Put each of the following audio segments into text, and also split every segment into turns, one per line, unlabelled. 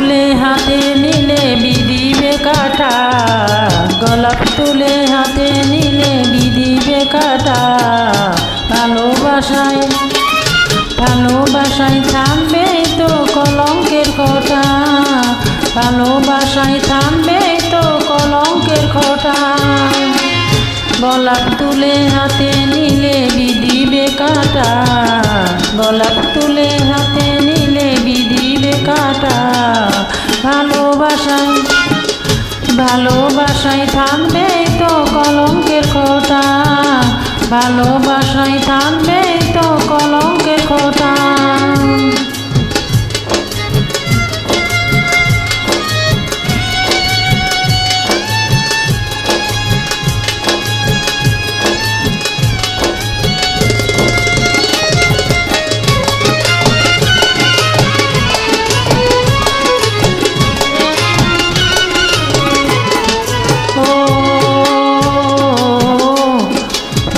তুলে হাতে নিলে বিধিবে কাটা, গোলাপ তুলে হাতে নিলে বিধিবে কাটা। ভালোবাসায় ভালোবাসায় থামবে তো কলঙ্কের খোঁটা, ভালোবাসায় থামবে তো কলঙ্কের খোঁটা। গোলাপ তুলে হাতে নিলে বিধিবে কাটা, গোলাপ তুলে হাতে নিলে বিধিবে কাটা। ভালোবাসায় ভালোবাসায় থামবে তো কলঙ্কের খোঁটা, ভালোবাসায় থামবে তো কলঙ্কের খোঁটা।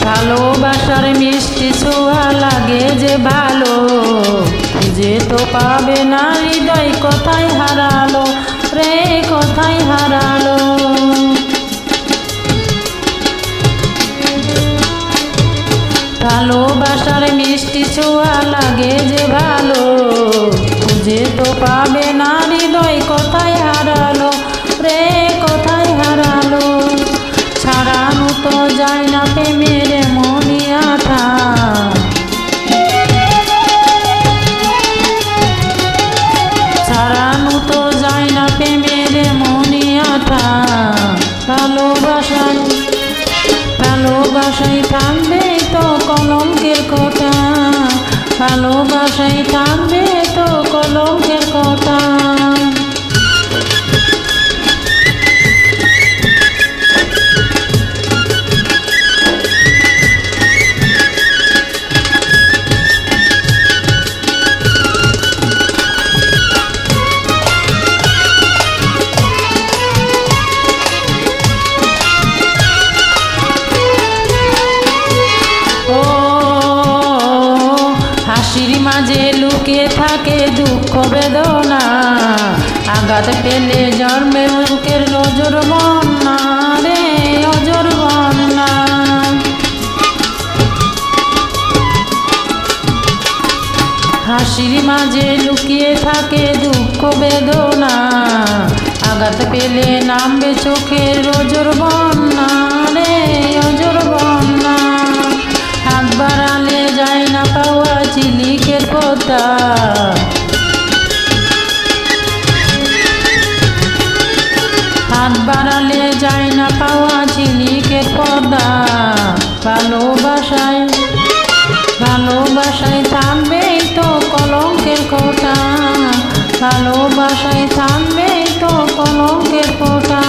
ভালোবাসার মিষ্টি ছোঁয়া লাগে যে ভালো, খুঁজে তো পাবে না হৃদয় কোথায় হারালো রে, কোথায় হারালো। ভালোবাসার মিষ্টি ছোঁয়া লাগে যে ভালো, খুঁজে তো পাবে না হৃদয় কোথায় হারালো রে, কোথায় হারালো। ছাড়ানো তো যায় না প্রেমের মনি আঠা, ছাড়ানো তো যায় না প্রেমের মনি আঠা। ভালোবাসায় ভালোবাসায় থামবে তো কলঙ্কের খোঁটা, ভালোবাসায় থামবে তো কলঙ্কের খোঁটা। হাসির মাঝে লুকিয়ে থাকে দুঃখ বেদনা, আঘাত পেলে জন্মে বুকের নজর বন্যা রে, নজর বন্যা। হাসির মাঝে লুকিয়ে থাকে দুঃখ বেদনা, আঘাত পেলে নামবে চোখের নজর বন্যা রে, নজর বন্যা। হাত বাড়ালে যায় না পাওয়া ঝিলিকের পদ্মা, হাত বাড়ালে যায় না পাওয়া ঝিলিকের পদ্মা। ভালোবাসায় ভালোবাসায় থামবে তো কলঙ্কের খোঁটা, ভালোবাসায় থামবে তো কলঙ্কের খোঁটা।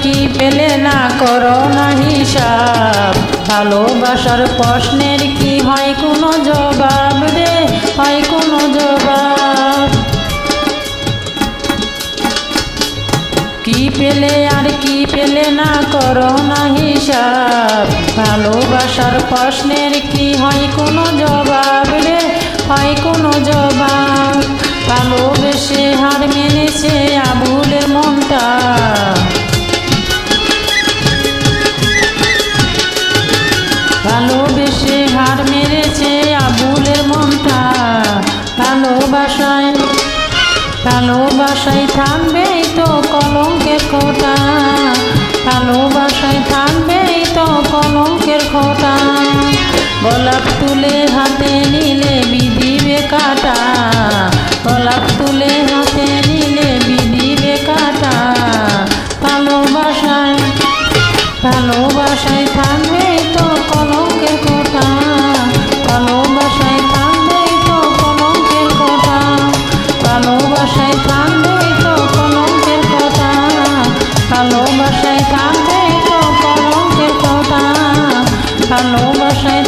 কি পেলে না করো না হিসাব, ভালোবাসার প্রশ্নের কি হয় কোনো জবাব রে, হয় কোনো জবাব। কি পেলে আর কি পেলে না করো না হিসাব, ভালোবাসার প্রশ্নের কি হয় কোনো জবাব রে, হয় কোনো জবাব। ভালোবেসে হার মেনেছে আবুলের মনটা, ভালোবেসে হার মেরেছে আবুলের মনটা। ভালোবাসায় ভালোবাসায় থামবে তো কলঙ্কের খোঁটা, ভালোবাসায় থামবে তো কলঙ্কের খোঁটা। গোলাপ তুলে হাতে নিলে বিধিবে কাটা, গোলাপ তুলে হাতে নিলে বিধিবে কাটা। ভালোবাসায় ভালোবাসায় থামবে তো কলঙ্কের খোঁটা, ভালোবাসায় থামবে তো কলঙ্কের খোঁটা। ভালোবাসায়